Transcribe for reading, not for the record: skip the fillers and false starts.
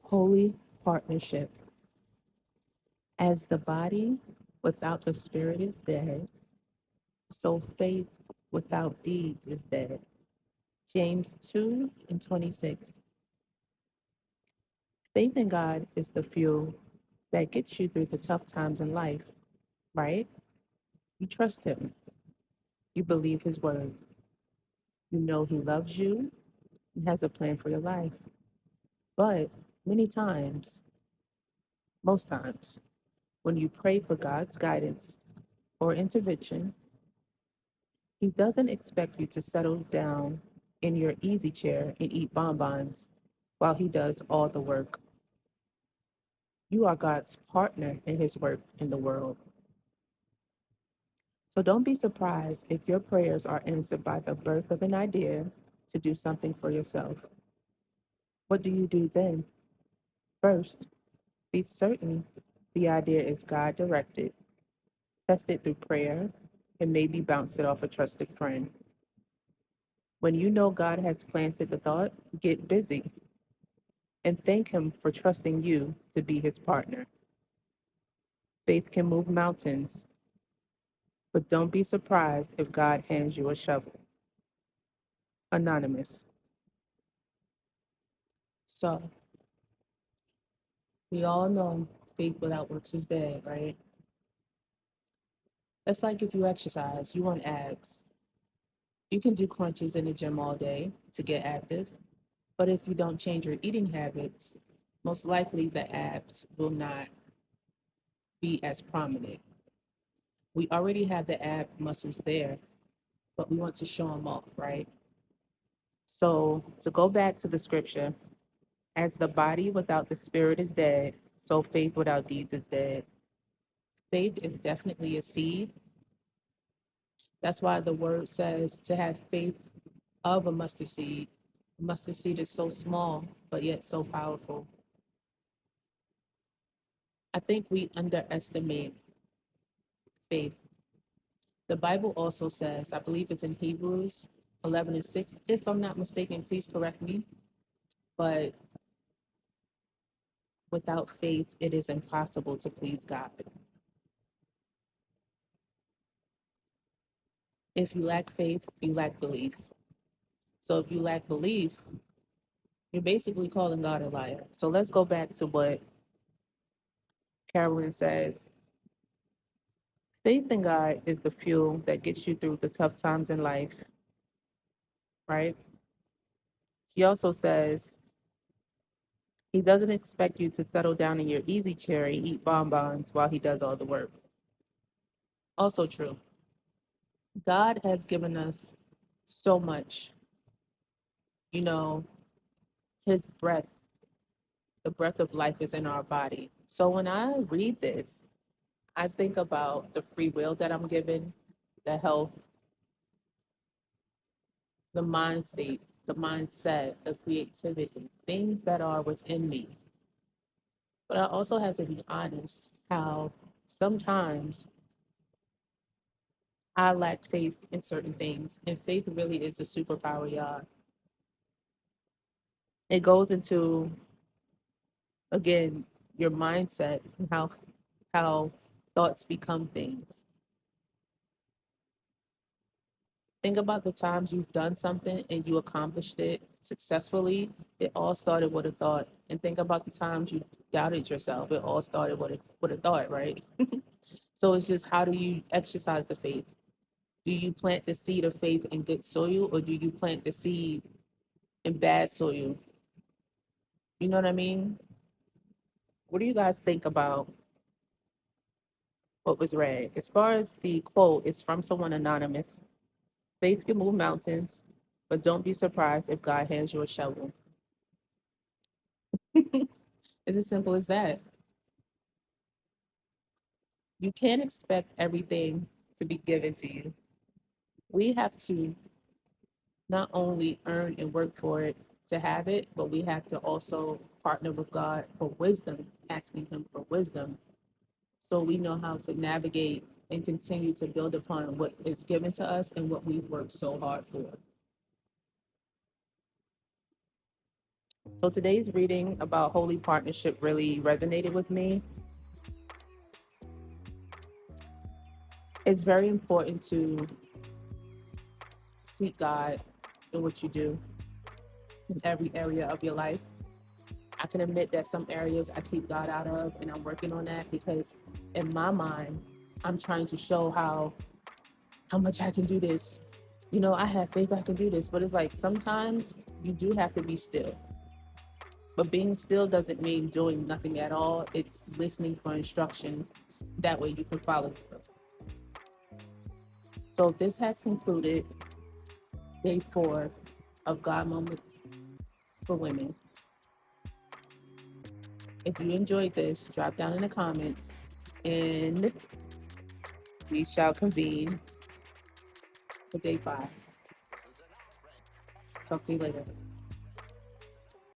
Holy partnership. As the body without the spirit is dead, so faith without deeds is dead. James 2 and 26. Faith in God is the fuel that gets you through the tough times in life, right? You trust Him, you believe His word, you know He loves you and has a plan for your life. But many times, most times, when you pray for God's guidance or intervention, He doesn't expect you to settle down in your easy chair and eat bonbons while He does all the work. You are God's partner in His work in the world. So don't be surprised if your prayers are answered by the birth of an idea to do something for yourself. What do you do then? First, be certain the idea is God directed. Test it through prayer and maybe bounce it off a trusted friend. When you know God has planted the thought, get busy and thank Him for trusting you to be His partner. Faith can move mountains, but don't be surprised if God hands you a shovel. Anonymous. So, we all know faith without works is dead, right? That's like if you exercise, you want abs. You can do crunches in the gym all day to get active, but if you don't change your eating habits, most likely the abs will not be as prominent. We already have the ab muscles there, but we want to show them off, right? So, to go back to the scripture, as the body without the spirit is dead, so faith without deeds is dead. Faith is definitely a seed. That's why the word says to have faith of a mustard seed. A mustard seed is so small, but yet so powerful. I think we underestimate faith. The Bible also says, I believe it's in Hebrews 11 and 6. If I'm not mistaken, please correct me. But without faith, it is impossible to please God. If you lack faith, you lack belief. So if you lack belief, you're basically calling God a liar. So let's go back to what Carolyn says. Faith in God is the fuel that gets you through the tough times in life, right? She also says He doesn't expect you to settle down in your easy chair and eat bonbons while He does all the work. Also true. God has given us so much, you know, His breath, the breath of life is in our body. So when I read this, I think about the free will that I'm given, the health, the mind state, the mindset, the creativity, things that are within me. But I also have to be honest how sometimes I lack faith in certain things, and faith really is a superpower, y'all. It goes into, again, your mindset and how thoughts become things. Think about the times you've done something and you accomplished it successfully. It all started with a thought. And think about the times you doubted yourself. It all started with a thought, right? So it's just, how do you exercise the faith? Do you plant the seed of faith in good soil, or do you plant the seed in bad soil? You know what I mean? What do you guys think about what was read? As far as the quote, it's from someone anonymous. Faith can move mountains, but don't be surprised if God hands you a shovel. It's as simple as that. You can't expect everything to be given to you. We have to not only earn and work for it to have it, but we have to also partner with God for wisdom, asking Him for wisdom so we know how to navigate and continue to build upon what is given to us and what we've worked so hard for. So today's reading about holy partnership really resonated with me. It's very important to seek God in what you do in every area of your life. I can admit that some areas I keep God out of, and I'm working on that because in my mind, I'm trying to show how much I can do this. You know, I have faith I can do this, but it's like sometimes you do have to be still. But being still doesn't mean doing nothing at all. It's listening for instruction. That way you can follow through. So this has concluded day 4 of God Moments for Women. If you enjoyed this, drop down in the comments and we shall convene for day 5. Talk to you later.